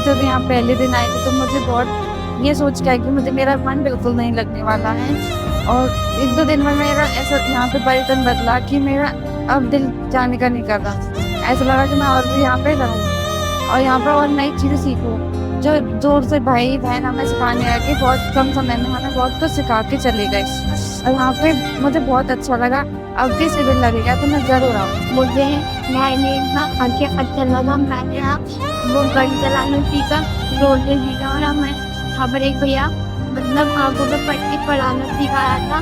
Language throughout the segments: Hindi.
जब यहाँ पहले दिन आई थी तो मुझे बहुत ये सोच के आई कि मुझे मेरा मन बिल्कुल नहीं लगने वाला है। और 1-2 दिन में मेरा ऐसा यहाँ पे परिवर्तन बदला कि मेरा अब दिल जाने का नहीं कर रहा। ऐसा लगा कि मैं और भी यहाँ पे रहूँ और यहाँ पर और नई चीज़ें सीखूँ। जो दूर से भाई बहन हमें सिखाने आके बहुत कम समय में हमें बहुत कुछ सिखा के चले गए और यहाँ पे मुझे बहुत अच्छा लगा। अब भी शिविर लगेगा तो मैं जरूर आऊँ। मुझे मैंने ना आगे अच्छा लगा। मैंने यहाँ वो गाड़ी चलाना सीखा, रोडे सीखा और हमें खबर एक भैया मतलब आंखों पे पट्टी पढ़ाना सिखाया था।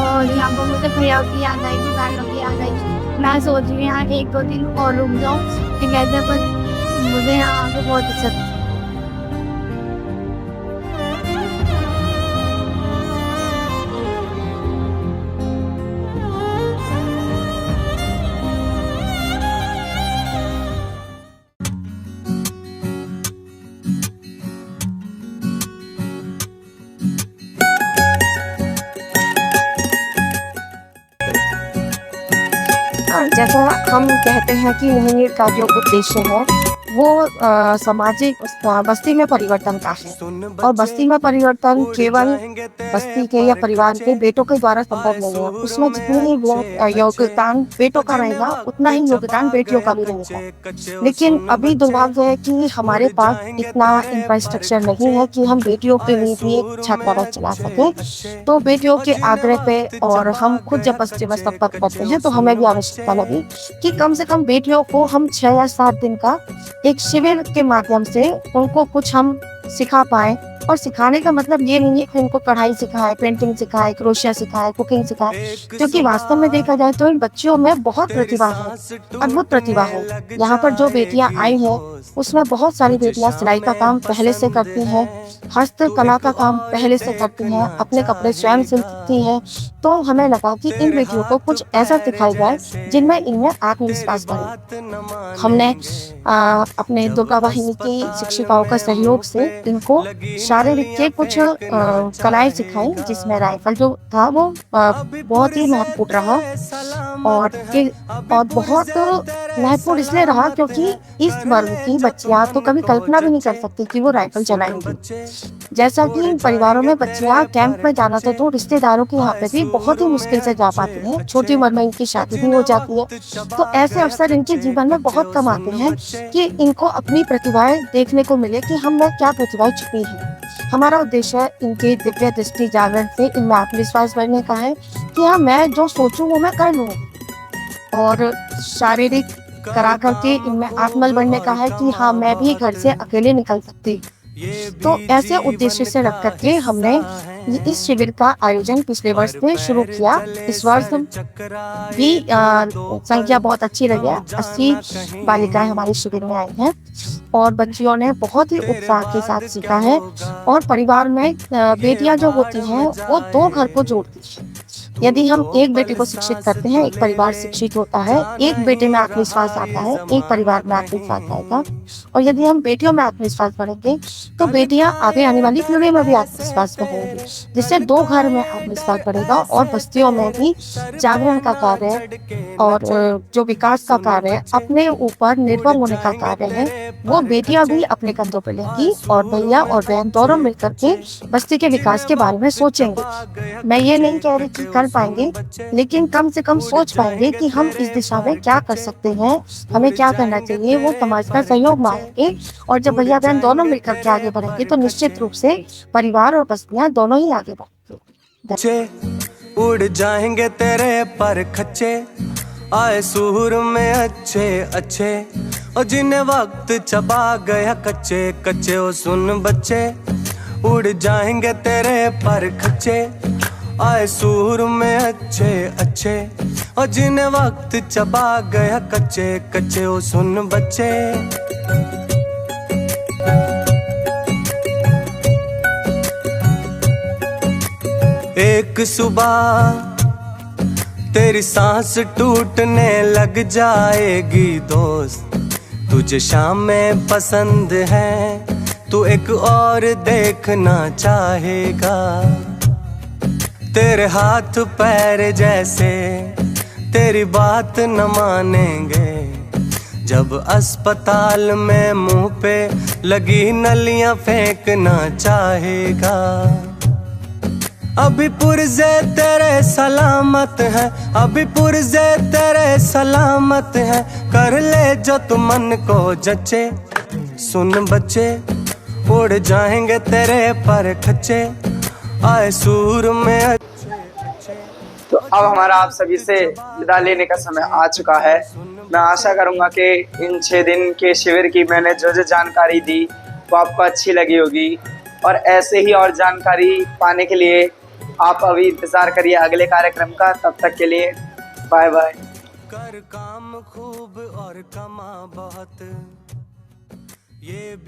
और यहाँ पर मुझे भैया की याद आई थी, गाड़ियों की याद आई थी। मैं सोच रही हूँ यहाँ 1-2 दिन और रुक जाऊँ, तो कहते पर मुझे यहाँ आके बहुत अच्छा। जैसा हम कहते हैं कि मुहिर का जो उद्देश्य है वो सामाजिक बस्ती में परिवर्तन का है। और बस्ती में परिवर्तन केवल बस्ती के या परिवार के बेटों के द्वारा संभव नहीं है। उसमें जितनी ही योगदान बेटों का रहेगा उतना ही योगदान बेटियों का भी रहेगा। लेकिन अभी दुर्भाग्य है कि हमारे पास इतना इंफ्रास्ट्रक्चर नहीं है कि हम बेटियों के लिए भी एक छात्रावास चला सकें। तो बेटियों के आग्रह पे और हम खुद जब बस्ती में संपर्क करते हैं तो हमें भी आवश्यकता लगी कि कम से कम बेटियों को हम 6 या 7 दिन का एक शिविर के माध्यम से उनको कुछ हम सिखा पाए। और सिखाने का मतलब ये नहीं है कि उनको कढ़ाई सिखाए, पेंटिंग सिखाए, क्रोशिया सिखाए, कुकिंग सिखाए, क्योंकि वास्तव में देखा जाए तो इन बच्चियों में बहुत प्रतिभा है, अद्भुत प्रतिभा है। यहाँ पर जो बेटियां आई हैं उसमें बहुत सारी बेटियां सिलाई का काम पहले से करती हैं, हस्तकला का काम पहले से करती हैं, अपने कपड़े स्वयं सिलती हैं। तो हमें लगा कि इन बेटियों को कुछ ऐसा सिखाया जाए जिनमें इनमें आत्मविश्वास बढ़े। हमने अपने दुर्गा वाहिनी की शिक्षिकाओं का सहयोग से इनको शारीरिक के कुछ कलाएं सिखाई, जिसमें राइफल जो था वो बहुत ही महत्वपूर्ण रहा। और बहुत महत्वपूर्ण इसलिए रहा क्योंकि इस वर्ग की बच्चियां तो कभी कल्पना भी नहीं कर सकती कि वो राइफल चलाएंगी। जैसा कि परिवारों में बच्चियां कैंप में जाना था तो रिश्तेदारों के यहाँ पे भी बहुत ही मुश्किल से जा पाती हैं। छोटी उम्र में इनकी शादी भी हो जाती है। तो ऐसे अवसर इनके जीवन में बहुत कम आते हैं कि इनको अपनी प्रतिभाएं देखने को मिले कि हम में क्या प्रतिभाएं छुपी हैं। हमारा उद्देश्य इनके दिव्य दृष्टि जागरण से इनमें आत्मविश्वास बढ़ने का है कि हाँ, मैं जो सोचूं वो मैं कर लूँ। और शारीरिक करा करके इनमें आत्मबल बढ़ने का है कि हाँ, मैं भी घर से अकेले निकल सकती। तो ऐसे उद्देश्य से रख करके हमने इस शिविर का आयोजन पिछले वर्ष में शुरू किया। इस वर्ष भी संख्या बहुत अच्छी रही है। 80 बालिकाएं हमारे शिविर में आई हैं और बच्चियों ने बहुत ही उत्साह के साथ सीखा है। और परिवार में बेटियां जो होती हैं वो 2 घर को जोड़ती हैं। यदि हम एक बेटे को शिक्षित करते हैं, एक परिवार शिक्षित होता है, एक बेटे में आत्मविश्वास आता है, एक परिवार में आत्मविश्वास आएगा। और यदि हम बेटियों में आत्मविश्वास बढ़ेंगे तो बेटियां आगे आने वाली पीढ़ी में भी आत्मविश्वास बढ़ेंगी, जिससे 2 घर में आत्मविश्वास बढ़ेगा। और बस्तियों में भी जागरण का कार्य और जो विकास का कार्य अपने ऊपर निर्भर होने का कार्य है वो बेटियां भी अपने कंधों पर लेंगी और भैया और बहन दोनों मिलकर के बस्ती के विकास के बारे में सोचेंगे। मैं ये नहीं कह रही कि कर पाएंगे, लेकिन कम से कम सोच पाएंगे कि हम इस दिशा में क्या कर सकते हैं, हमें क्या करना चाहिए। वो समाज का सहयोग मांगेंगे और जब भैया बहन दोनों मिलकर के आगे बढ़ेंगे तो निश्चित रूप से परिवार और बस्तियां दोनों ही आगे बढ़ेंगे। उड़ जाएंगे तेरे पर खच्चे, आए सूर में अच्छे अच्छे, और जिन्हें वक्त चबा गया कच्चे कच्चे। ओ सुन बच्चे, उड़ जाएंगे तेरे पर खच्चे, आए सूर में अच्छे अच्छे, और जिन्हें वक्त चबा गया कच्चे कच्चे। ओ सुन बच्चे, एक सुबह तेरी सांस टूटने लग जाएगी दोस्त, तुझे शाम में पसंद है, तू एक और देखना चाहेगा। तेरे हाथ पैर जैसे तेरी बात न मानेंगे, जब अस्पताल में मुंह पे लगी नलियां फेंकना चाहेगा। अभी पुर्जे तेरे सलामत है, अभी पुर्जे तेरे सलामत है, कर ले जो तू मन को जचे। सुन बच्चे उड़ जाएंगे तेरे पर खच्चे, आए सूर में। तो अब हमारा आप सभी से विदा लेने का समय आ चुका है। मैं आशा करूंगा कि इन 6 दिन के शिविर की मैंने जो जो जानकारी दी वो आपको अच्छी लगी होगी, और ऐसे ही और जानकारी पाने के लिए आप अभी इंतज़ार करिए अगले कार्यक्रम का। तब तक के लिए बाय बाय। कर काम खूब और कमा बहुत, ये भी